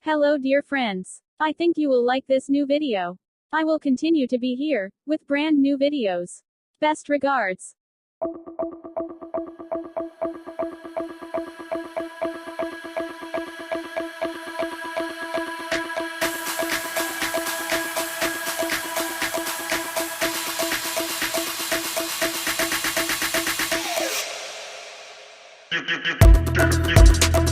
Hello dear friends. I think you will like this new video. I will continue to be here, with brand new videos. Best regards. You